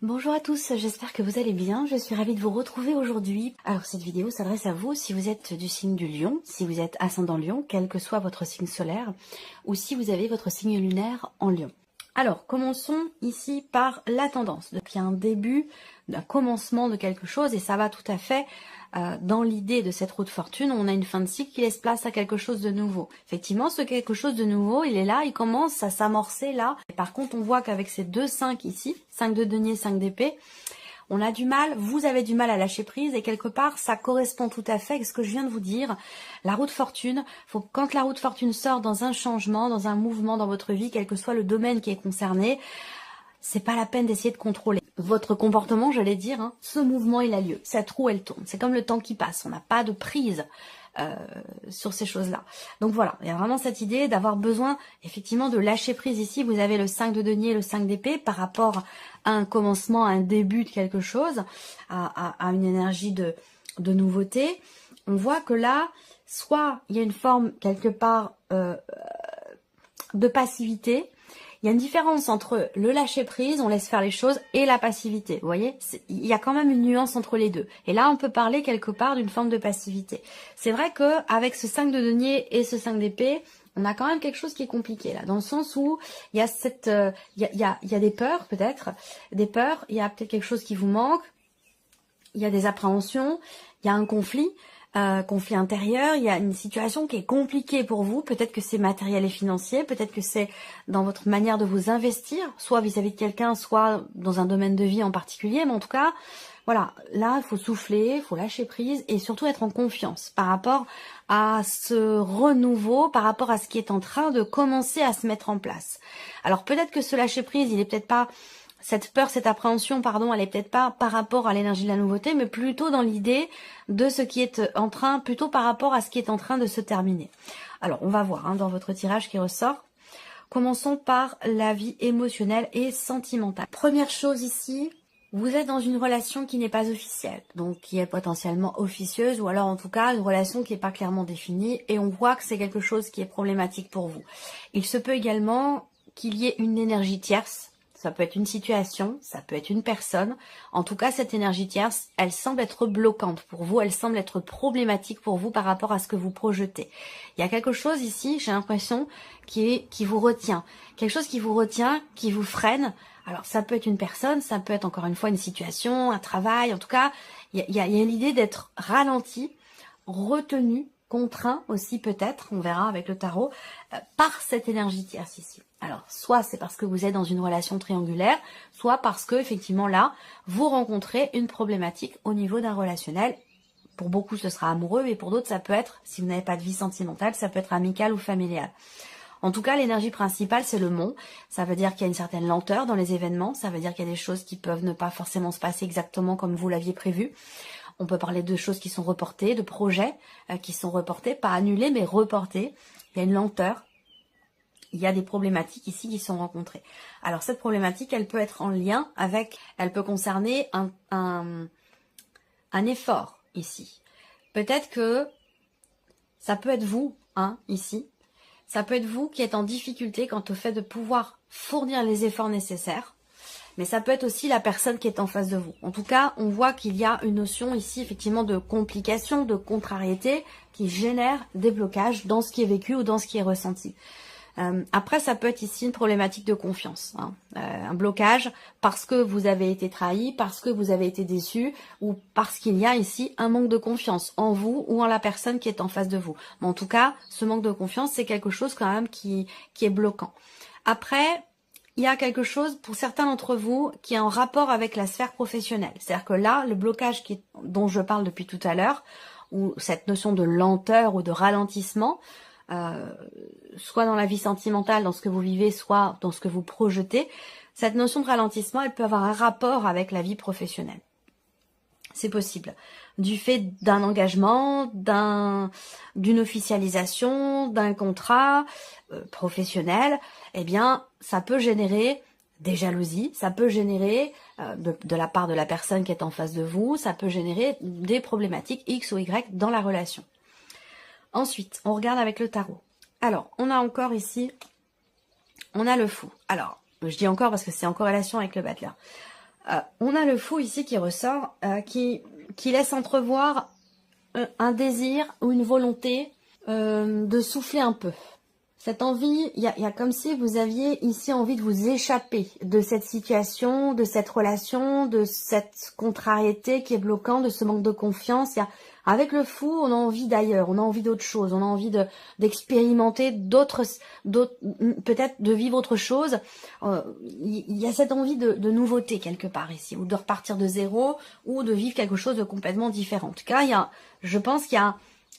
Bonjour à tous, j'espère que vous allez bien. Je suis ravie de vous retrouver aujourd'hui. Alors cette vidéo s'adresse à vous si vous êtes du signe du Lion, si vous êtes ascendant Lion, quel que soit votre signe solaire, ou si vous avez votre signe lunaire en Lion. Alors commençons ici par la tendance. Donc il y a un début, d'un commencement de quelque chose et ça va tout à fait dans l'idée de cette roue de fortune. On a une fin de cycle qui laisse place à quelque chose de nouveau. Effectivement, ce quelque chose de nouveau, il est là, il commence à s'amorcer là. Et par contre, on voit qu'avec ces deux 5 ici, 5 de denier, 5 d'épée, on a du mal, vous avez du mal à lâcher prise et quelque part ça correspond tout à fait à ce que je viens de vous dire. La roue de fortune, quand la roue de fortune sort dans un changement, dans un mouvement dans votre vie, quel que soit le domaine qui est concerné, c'est pas la peine d'essayer de contrôler votre comportement, j'allais dire, hein. Ce mouvement il a lieu, cette roue elle tourne, c'est comme le temps qui passe, on n'a pas de prise sur ces choses-là. Donc voilà, il y a vraiment cette idée d'avoir besoin effectivement de lâcher prise ici. Vous avez le 5 de denier, le 5 d'épée par rapport à un commencement, à un début de quelque chose, à une énergie de nouveauté. On voit que là, soit il y a une forme quelque part de passivité. Il y a une différence entre le lâcher prise, on laisse faire les choses, et la passivité. Vous voyez, il y a quand même une nuance entre les deux. Et là, on peut parler quelque part d'une forme de passivité. C'est vrai que avec ce 5 de denier et ce 5 d'épée, on a quand même quelque chose qui est compliqué là, dans le sens où il y a cette, il y a des peurs peut-être, des peurs. Il y a peut-être quelque chose qui vous manque. Il y a des appréhensions. Il y a un conflit. Conflit intérieur, il y a une situation qui est compliquée pour vous, peut-être que c'est matériel et financier, peut-être que c'est dans votre manière de vous investir, soit vis-à-vis de quelqu'un, soit dans un domaine de vie en particulier, mais en tout cas, voilà, là il faut souffler, il faut lâcher prise et surtout être en confiance par rapport à ce renouveau, par rapport à ce qui est en train de commencer à se mettre en place. Alors peut-être que ce lâcher prise, il est peut-être pas... Cette peur, cette appréhension, pardon, elle est peut-être pas par rapport à l'énergie de la nouveauté, mais plutôt dans l'idée de ce qui est en train, plutôt par rapport à ce qui est en train de se terminer. Alors, on va voir dans votre tirage qui ressort. Commençons par la vie émotionnelle et sentimentale. Première chose ici, vous êtes dans une relation qui n'est pas officielle, donc qui est potentiellement officieuse, ou alors en tout cas une relation qui n'est pas clairement définie, et on voit que c'est quelque chose qui est problématique pour vous. Il se peut également qu'il y ait une énergie tierce. Ça peut être une situation, ça peut être une personne. En tout cas, cette énergie tierce, elle semble être bloquante pour vous, elle semble être problématique pour vous par rapport à ce que vous projetez. Il y a quelque chose ici, j'ai l'impression, qui vous retient. Quelque chose qui vous retient, qui vous freine. Alors, ça peut être une personne, ça peut être encore une fois une situation, un travail. En tout cas, il y a l'idée d'être ralenti, retenu, contraint aussi peut-être, on verra avec le tarot, par cette énergie tierce ici. Alors, soit c'est parce que vous êtes dans une relation triangulaire, soit parce que, effectivement, là, vous rencontrez une problématique au niveau d'un relationnel. Pour beaucoup, ce sera amoureux, mais pour d'autres, ça peut être, si vous n'avez pas de vie sentimentale, ça peut être amical ou familial. En tout cas, l'énergie principale, c'est le mont. Ça veut dire qu'il y a une certaine lenteur dans les événements. Ça veut dire qu'il y a des choses qui peuvent ne pas forcément se passer exactement comme vous l'aviez prévu. On peut parler de choses qui sont reportées, de projets qui sont reportés, pas annulés, mais reportés. Il y a une lenteur. Il y a des problématiques ici qui sont rencontrées. Alors cette problématique, elle peut être en lien avec, elle peut concerner un effort ici. Peut-être que ça peut être vous, ici. Ça peut être vous qui êtes en difficulté quant au fait de pouvoir fournir les efforts nécessaires. Mais ça peut être aussi la personne qui est en face de vous. En tout cas, on voit qu'il y a une notion ici, effectivement, de complication, de contrariété qui génère des blocages dans ce qui est vécu ou dans ce qui est ressenti. Après, ça peut être ici une problématique de confiance, un blocage parce que vous avez été trahi, parce que vous avez été déçu ou parce qu'il y a ici un manque de confiance en vous ou en la personne qui est en face de vous. Mais en tout cas, ce manque de confiance, c'est quelque chose quand même qui est bloquant. Après, il y a quelque chose pour certains d'entre vous qui est en rapport avec la sphère professionnelle. C'est-à-dire que là, le blocage dont je parle depuis tout à l'heure, ou cette notion de lenteur ou de ralentissement, soit dans la vie sentimentale, dans ce que vous vivez, soit dans ce que vous projetez, cette notion de ralentissement, elle peut avoir un rapport avec la vie professionnelle. C'est possible. Du fait d'un engagement, d'une officialisation, d'un contrat professionnel, eh bien, ça peut générer des jalousies, ça peut générer de la part de la personne qui est en face de vous, ça peut générer des problématiques X ou Y dans la relation. Ensuite, on regarde avec le tarot. Alors, on a encore ici, on a le fou. Alors, je dis encore parce que c'est en corrélation avec le battleur. On a le fou ici qui ressort, qui laisse entrevoir un désir ou une volonté de souffler un peu. Cette envie, il y a comme si vous aviez ici envie de vous échapper de cette situation, de cette relation, de cette contrariété qui est bloquante, de ce manque de confiance. Avec le fou, on a envie d'ailleurs, on a envie d'autre chose, on a envie d'expérimenter d'autres, peut-être de vivre autre chose. Il y a cette envie de nouveauté quelque part ici, ou de repartir de zéro, ou de vivre quelque chose de complètement différent. En tout cas, je pense qu'il y a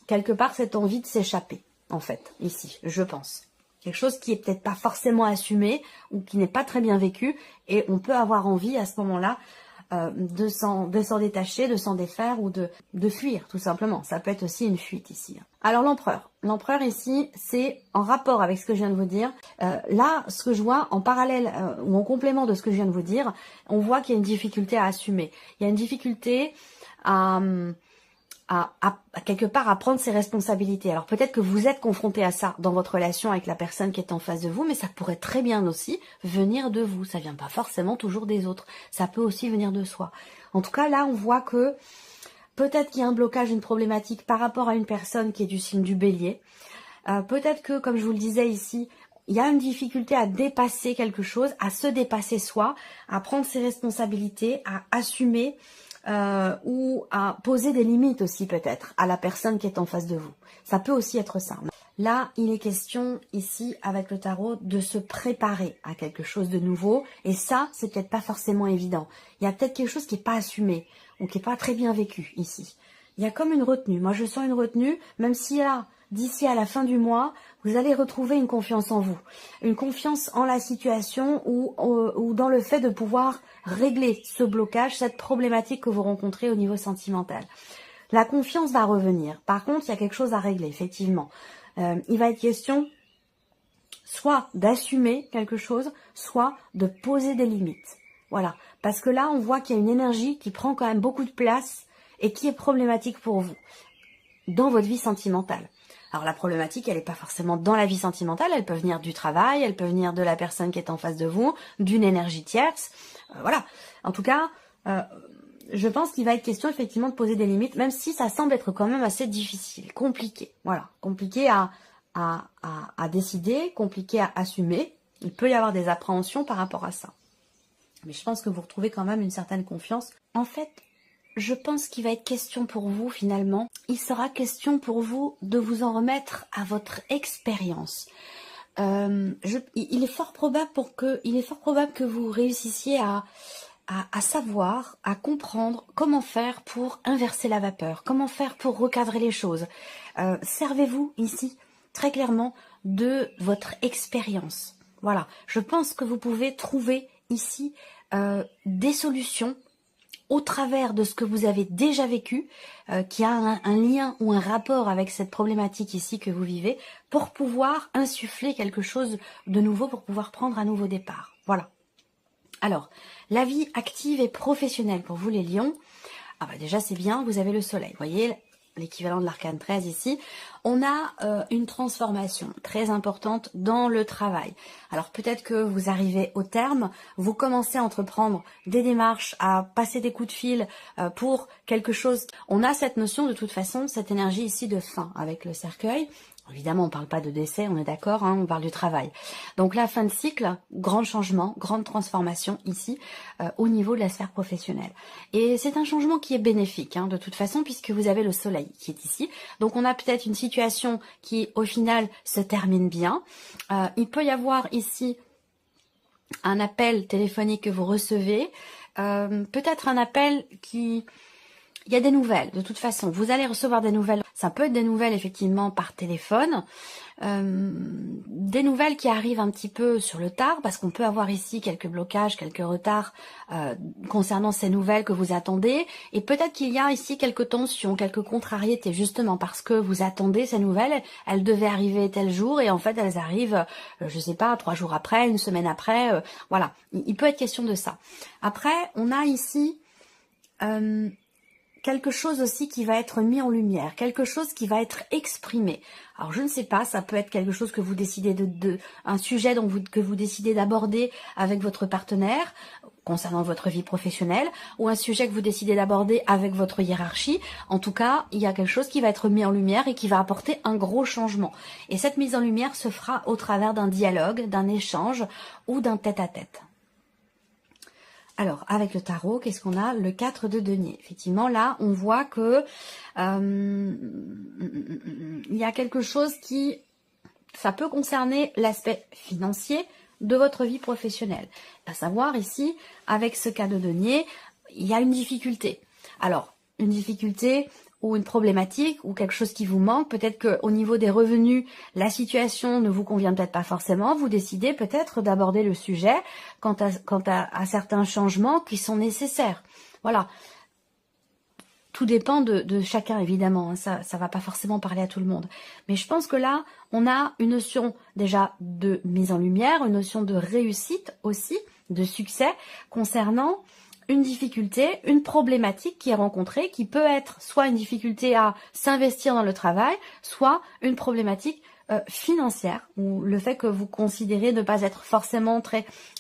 quelque part cette envie de s'échapper. En fait, ici, je pense. Quelque chose qui est peut-être pas forcément assumé ou qui n'est pas très bien vécu et on peut avoir envie à ce moment-là de s'en détacher, de s'en défaire ou de fuir tout simplement. Ça peut être aussi une fuite ici. Alors l'empereur. L'empereur ici, c'est en rapport avec ce que je viens de vous dire. Là, ce que je vois en parallèle ou en complément de ce que je viens de vous dire, on voit qu'il y a une difficulté à assumer. Il y a une difficulté à quelque part à prendre ses responsabilités. Alors peut-être que vous êtes confronté à ça dans votre relation avec la personne qui est en face de vous, mais ça pourrait très bien aussi venir de vous. Ça vient pas forcément toujours des autres. Ça peut aussi venir de soi. En tout cas, là, on voit que peut-être qu'il y a un blocage, une problématique par rapport à une personne qui est du signe du Bélier. Peut-être que, comme je vous le disais ici, il y a une difficulté à dépasser quelque chose, à se dépasser soi, à prendre ses responsabilités, à assumer ou à poser des limites aussi peut-être à la personne qui est en face de vous. Ça peut aussi être ça. Là, il est question ici avec le tarot de se préparer à quelque chose de nouveau et ça, c'est peut-être pas forcément évident. Il y a peut-être quelque chose qui n'est pas assumé ou qui n'est pas très bien vécu ici. Il y a comme une retenue. Moi, je sens une retenue, même si là, d'ici à la fin du mois, vous allez retrouver une confiance en vous, une confiance en la situation ou dans le fait de pouvoir régler ce blocage, cette problématique que vous rencontrez au niveau sentimental. La confiance va revenir. Par contre, il y a quelque chose à régler, effectivement. Il va être question soit d'assumer quelque chose, soit de poser des limites. Voilà. Parce que là, on voit qu'il y a une énergie qui prend quand même beaucoup de place et qui est problématique pour vous dans votre vie sentimentale. Alors la problématique, elle n'est pas forcément dans la vie sentimentale, elle peut venir du travail, elle peut venir de la personne qui est en face de vous, d'une énergie tierce, voilà. En tout cas, je pense qu'il va être question effectivement de poser des limites, même si ça semble être quand même assez difficile, compliqué, voilà, compliqué à décider, compliqué à assumer. Il peut y avoir des appréhensions par rapport à ça. Mais je pense que vous retrouvez quand même une certaine confiance. En fait, je pense qu'il va être question pour vous finalement, il sera question pour vous de vous en remettre à votre expérience. Il est fort probable que vous réussissiez à savoir, à comprendre comment faire pour inverser la vapeur, comment faire pour recadrer les choses. Servez-vous ici très clairement de votre expérience. Voilà, je pense que vous pouvez trouver ici des solutions au travers de ce que vous avez déjà vécu, qui a un lien ou un rapport avec cette problématique ici que vous vivez, pour pouvoir insuffler quelque chose de nouveau, pour pouvoir prendre un nouveau départ. Voilà. Alors, la vie active et professionnelle pour vous les lions, ah bah déjà c'est bien, vous avez le soleil, vous voyez l'équivalent de l'arcane 13 ici, on a une transformation très importante dans le travail. Alors peut-être que vous arrivez au terme, vous commencez à entreprendre des démarches, à passer des coups de fil pour quelque chose. On a cette notion de toute façon, cette énergie ici de fin avec le cercueil. Évidemment, on ne parle pas de décès, on est d'accord, hein, on parle du travail. Donc la fin de cycle, grand changement, grande transformation ici au niveau de la sphère professionnelle. Et c'est un changement qui est bénéfique, hein, de toute façon, puisque vous avez le soleil qui est ici. Donc on a peut-être une situation qui, au final, se termine bien. Il peut y avoir ici un appel téléphonique que vous recevez, peut-être un appel qui... Il y a des nouvelles, de toute façon, vous allez recevoir des nouvelles. Ça peut être des nouvelles effectivement par téléphone, des nouvelles qui arrivent un petit peu sur le tard, parce qu'on peut avoir ici quelques blocages, quelques retards concernant ces nouvelles que vous attendez, et peut-être qu'il y a ici quelques tensions, quelques contrariétés, justement parce que vous attendez ces nouvelles, elles devaient arriver tel jour, et en fait elles arrivent, je sais pas, 3 jours après, une semaine après, voilà, il peut être question de ça. Après, on a ici... quelque chose aussi qui va être mis en lumière, quelque chose qui va être exprimé. Alors je ne sais pas, ça peut être quelque chose que vous décidez un sujet que vous décidez d'aborder avec votre partenaire concernant votre vie professionnelle, ou un sujet que vous décidez d'aborder avec votre hiérarchie. En tout cas, il y a quelque chose qui va être mis en lumière et qui va apporter un gros changement. Et cette mise en lumière se fera au travers d'un dialogue, d'un échange ou d'un tête-à-tête. Alors, avec le tarot, qu'est-ce qu'on a? Le 4 de denier. Effectivement, là, on voit que il y a quelque chose qui... Ça peut concerner l'aspect financier de votre vie professionnelle. À savoir, ici, avec ce cas de denier, il y a une difficulté. Alors, une difficulté ou une problématique ou quelque chose qui vous manque, peut-être qu'au niveau des revenus, la situation ne vous convient peut-être pas forcément, vous décidez peut-être d'aborder le sujet quant à certains changements qui sont nécessaires. Voilà. Tout dépend de chacun, évidemment, hein. Ça va pas forcément parler à tout le monde. Mais je pense que là, on a une notion déjà de mise en lumière, une notion de réussite aussi, de succès, concernant une difficulté, une problématique qui est rencontrée, qui peut être soit une difficulté à s'investir dans le travail, soit une problématique financière, ou le fait que vous considérez ne pas être forcément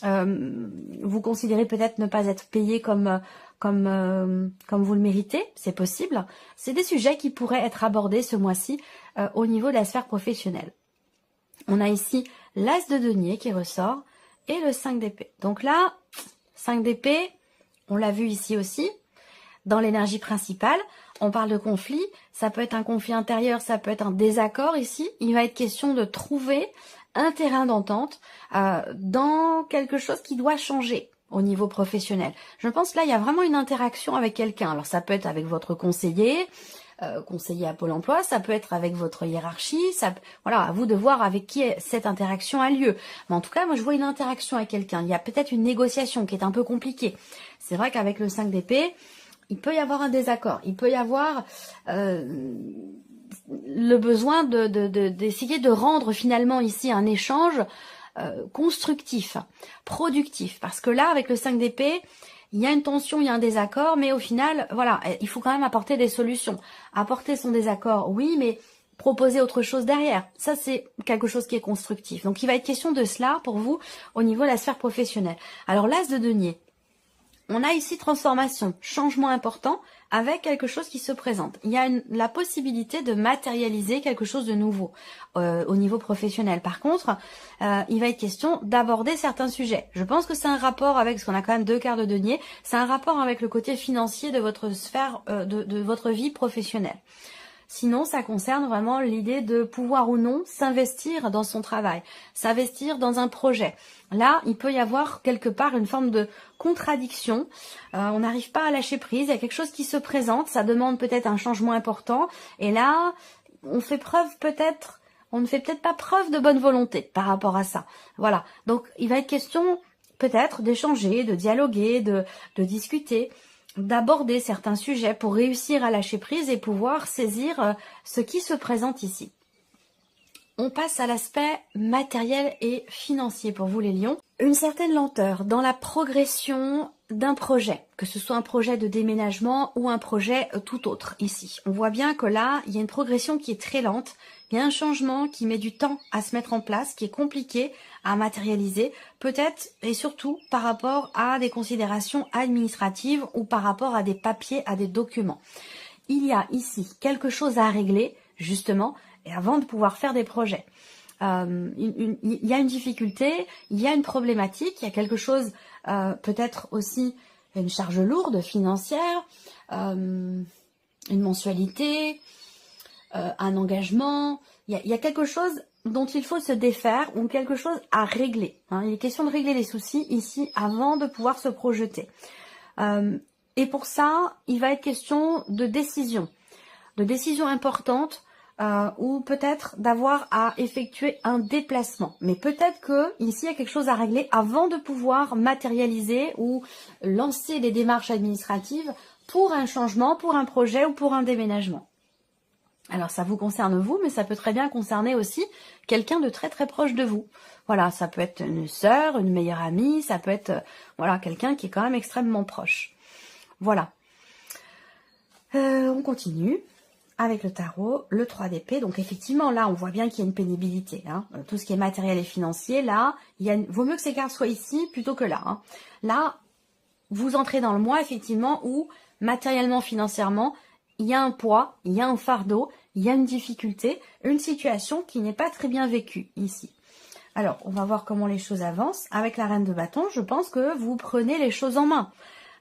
vous considérez peut-être ne pas être payé comme vous le méritez, c'est possible. C'est des sujets qui pourraient être abordés ce mois-ci au niveau de la sphère professionnelle. On a ici l'As de denier qui ressort et le 5 d'épée. Donc là, 5 d'épée, on l'a vu ici aussi, dans l'énergie principale, on parle de conflit, ça peut être un conflit intérieur, ça peut être un désaccord ici. Il va être question de trouver un terrain d'entente dans quelque chose qui doit changer au niveau professionnel. Je pense que là, il y a vraiment une interaction avec quelqu'un. Alors ça peut être avec votre conseiller, conseiller à Pôle emploi, ça peut être avec votre hiérarchie, voilà, à vous de voir avec qui cette interaction a lieu. Mais en tout cas, moi je vois une interaction avec quelqu'un. Il y a peut-être une négociation qui est un peu compliquée. C'est vrai qu'avec le 5 d'épée, il peut y avoir un désaccord, il peut y avoir le besoin d'essayer de rendre finalement ici un échange constructif, productif. Parce que là, avec le 5 d'épée, il y a une tension, il y a un désaccord, mais au final, voilà, il faut quand même apporter des solutions. Apporter son désaccord, oui, mais proposer autre chose derrière. Ça, c'est quelque chose qui est constructif. Donc, il va être question de cela pour vous au niveau de la sphère professionnelle. Alors, l'As de denier. On a ici transformation, changement important avec quelque chose qui se présente. Il y a la possibilité de matérialiser quelque chose de nouveau au niveau professionnel. Par contre, il va être question d'aborder certains sujets. Je pense que c'est un rapport avec, parce qu'on a quand même 2 quarts de denier, c'est un rapport avec le côté financier de votre sphère, de votre vie professionnelle. Sinon, ça concerne vraiment l'idée de pouvoir ou non s'investir dans son travail, s'investir dans un projet. Là, il peut y avoir quelque part une forme de contradiction. On n'arrive pas à lâcher prise, il y a quelque chose qui se présente, ça demande peut-être un changement important. Et là, on ne fait peut-être pas preuve de bonne volonté par rapport à ça. Voilà, donc il va être question peut-être d'échanger, de dialoguer, de discuter, d'aborder certains sujets pour réussir à lâcher prise et pouvoir saisir ce qui se présente ici. On passe à l'aspect matériel et financier pour vous les lions. Une certaine lenteur dans la progression d'un projet, que ce soit un projet de déménagement ou un projet tout autre ici. On voit bien que là, il y a une progression qui est très lente, il y a un changement qui met du temps à se mettre en place, qui est compliqué à matérialiser, peut-être et surtout par rapport à des considérations administratives ou par rapport à des papiers, à des documents. Il y a ici quelque chose à régler, justement, et avant de pouvoir faire des projets. Il y a une difficulté, il y a une problématique, il y a quelque chose, peut-être aussi une charge lourde financière, une mensualité, un engagement. Il y a quelque chose dont il faut se défaire ou quelque chose à régler. Il est question de régler les soucis ici avant de pouvoir se projeter. Et pour ça, il va être question de décisions importantes, ou peut-être d'avoir à effectuer un déplacement. Mais peut-être que ici il y a quelque chose à régler avant de pouvoir matérialiser ou lancer des démarches administratives pour un changement, pour un projet ou pour un déménagement. Alors ça vous concerne vous, mais ça peut très bien concerner aussi quelqu'un de très très proche de vous. Voilà, ça peut être une sœur, une meilleure amie, ça peut être voilà quelqu'un qui est quand même extrêmement proche. Voilà. On continue avec le tarot, le 3 d'épée. Donc effectivement, là, on voit bien qu'il y a une pénibilité. Hein. Tout ce qui est matériel et financier, là, vaut mieux que ces cartes soient ici plutôt que là. Hein. Là, vous entrez dans le mois, effectivement, où matériellement, financièrement, il y a un poids, il y a un fardeau, il y a une difficulté, une situation qui n'est pas très bien vécue ici. Alors, on va voir comment les choses avancent. Avec la reine de bâton, je pense que vous prenez les choses en main.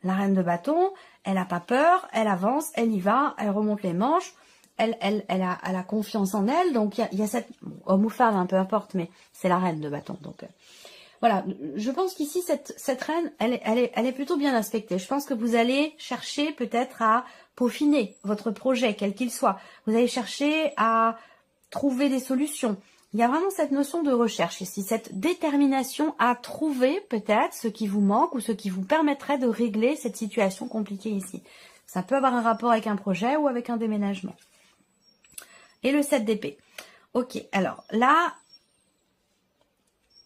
La reine de bâton, elle n'a pas peur, elle avance, elle y va, elle remonte les manches, elle a confiance en elle. Donc, il y a cette... homme ou femme, hein, peu importe, mais c'est la reine de bâton. Donc, voilà, je pense qu'ici, cette reine, elle est plutôt bien aspectée. Je pense que vous allez chercher peut-être à peaufiner votre projet, quel qu'il soit. Vous allez chercher à trouver des solutions. Il y a vraiment cette notion de recherche ici, cette détermination à trouver peut-être ce qui vous manque ou ce qui vous permettrait de régler cette situation compliquée ici. Ça peut avoir un rapport avec un projet ou avec un déménagement. Et le 7 d'épée. Ok, alors là,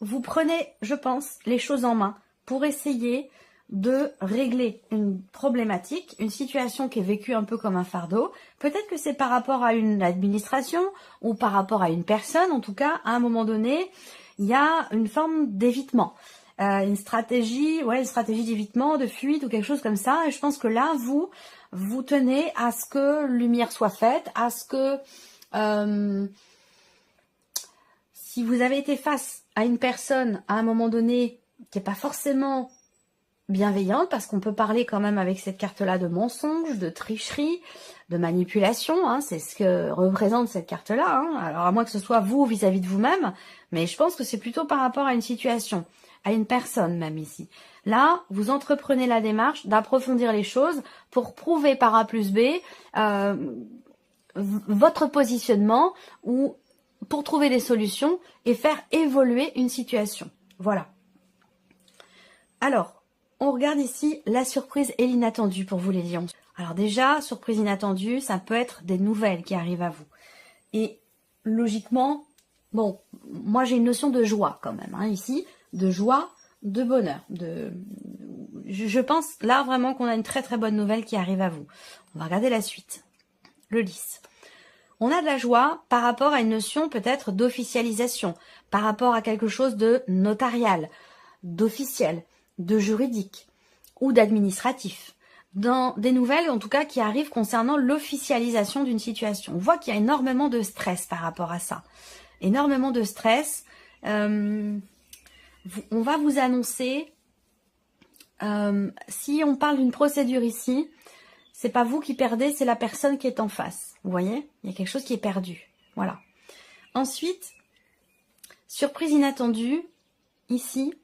vous prenez, je pense, les choses en main pour essayer de régler une problématique, une situation qui est vécue un peu comme un fardeau. Peut-être que c'est par rapport à une administration ou par rapport à une personne. En tout cas, à un moment donné, il y a une forme d'évitement. Une stratégie d'évitement, de fuite ou quelque chose comme ça. Et je pense que là, vous tenez à ce que lumière soit faite, à ce que... si vous avez été face à une personne à un moment donné qui n'est pas forcément bienveillante, parce qu'on peut parler quand même avec cette carte-là de mensonge, de tricherie, de manipulation, hein, c'est ce que représente cette carte-là. Hein. Alors à moins que ce soit vous vis-à-vis de vous-même, mais je pense que c'est plutôt par rapport à une situation, à une personne même ici. Là, vous entreprenez la démarche d'approfondir les choses pour prouver par A plus B votre positionnement ou pour trouver des solutions et faire évoluer une situation. Voilà. Alors, on regarde ici la surprise et l'inattendu pour vous les lions. Alors déjà, surprise inattendue, ça peut être des nouvelles qui arrivent à vous. Et logiquement, bon, moi j'ai une notion de joie quand même, hein, ici, de joie, de bonheur. Je pense là vraiment qu'on a une très très bonne nouvelle qui arrive à vous. On va regarder la suite. Le lys. On a de la joie par rapport à une notion peut-être d'officialisation, par rapport à quelque chose de notarial, d'officiel, de juridique ou d'administratif. Dans des nouvelles, en tout cas, qui arrivent concernant l'officialisation d'une situation. On voit qu'il y a énormément de stress par rapport à ça. Énormément de stress. On va vous annoncer, si on parle d'une procédure ici, c'est pas vous qui perdez, c'est la personne qui est en face. Vous voyez? Il y a quelque chose qui est perdu. Voilà. Ensuite, surprise inattendue, ici,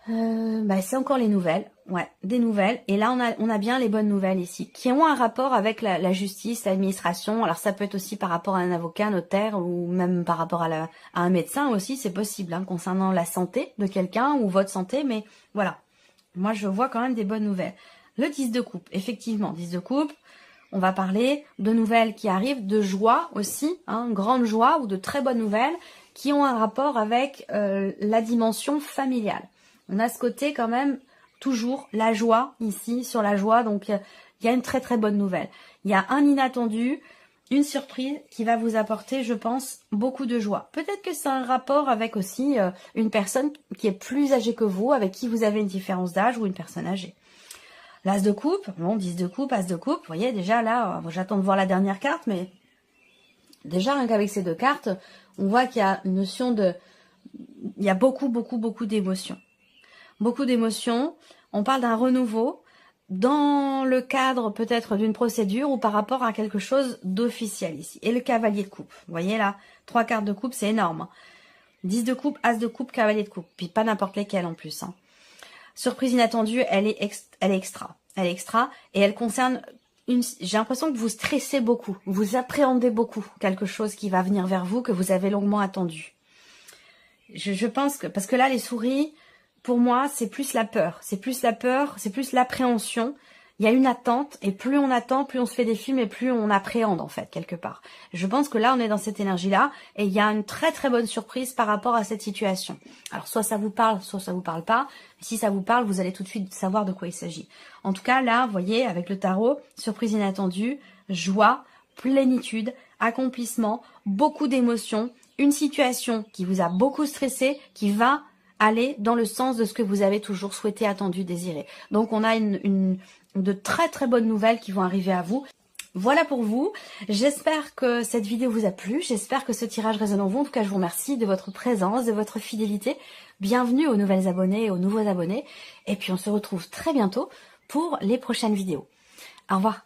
c'est encore les nouvelles. Ouais, des nouvelles. Et là, on a bien les bonnes nouvelles ici, qui ont un rapport avec la justice, l'administration. Alors, ça peut être aussi par rapport à un avocat, un notaire, ou même par rapport à un médecin aussi, c'est possible, hein, concernant la santé de quelqu'un ou votre santé. Mais voilà, moi, je vois quand même des bonnes nouvelles. Le 10 de coupe, effectivement, 10 de coupe, on va parler de nouvelles qui arrivent, de joie aussi, hein, grande joie ou de très bonnes nouvelles qui ont un rapport avec la dimension familiale. On a ce côté quand même, toujours, la joie ici, sur la joie, donc il y a une très très bonne nouvelle. Il y a un inattendu, une surprise qui va vous apporter, je pense, beaucoup de joie. Peut-être que c'est un rapport avec aussi une personne qui est plus âgée que vous, avec qui vous avez une différence d'âge ou une personne âgée. L'as de coupe, bon, 10 de coupe, as de coupe, vous voyez, déjà là, j'attends de voir la dernière carte, mais déjà, rien qu'avec ces deux cartes, on voit qu'il y a une notion de... Il y a beaucoup d'émotions. Beaucoup d'émotions, on parle d'un renouveau dans le cadre peut-être d'une procédure ou par rapport à quelque chose d'officiel ici. Et le cavalier de coupe, vous voyez là, 3 cartes de coupe, c'est énorme. 10 de coupe, as de coupe, cavalier de coupe, puis pas n'importe lesquelles en plus, hein. Surprise inattendue, elle est extra. Elle est extra et elle concerne j'ai l'impression que vous stressez beaucoup, vous appréhendez beaucoup quelque chose qui va venir vers vous, que vous avez longuement attendu. Je pense que, parce que là, les souris, pour moi, c'est plus la peur, c'est plus l'appréhension. il y a une attente, et plus on attend, plus on se fait des films et plus on appréhende en fait, quelque part. Je pense que là, on est dans cette énergie-là, et il y a une très très bonne surprise par rapport à cette situation. Alors soit ça vous parle, soit ça vous parle pas. Si ça vous parle, vous allez tout de suite savoir de quoi il s'agit. En tout cas, là, vous voyez, avec le tarot, surprise inattendue, joie, plénitude, accomplissement, beaucoup d'émotions, une situation qui vous a beaucoup stressé, qui va aller dans le sens de ce que vous avez toujours souhaité, attendu, désiré. Donc on a de très très bonnes nouvelles qui vont arriver à vous. Voilà pour vous. J'espère que cette vidéo vous a plu. J'espère que ce tirage résonne en vous. En tout cas, je vous remercie de votre présence, de votre fidélité. Bienvenue aux nouvelles abonnées et aux nouveaux abonnés. Et puis on se retrouve très bientôt pour les prochaines vidéos. Au revoir.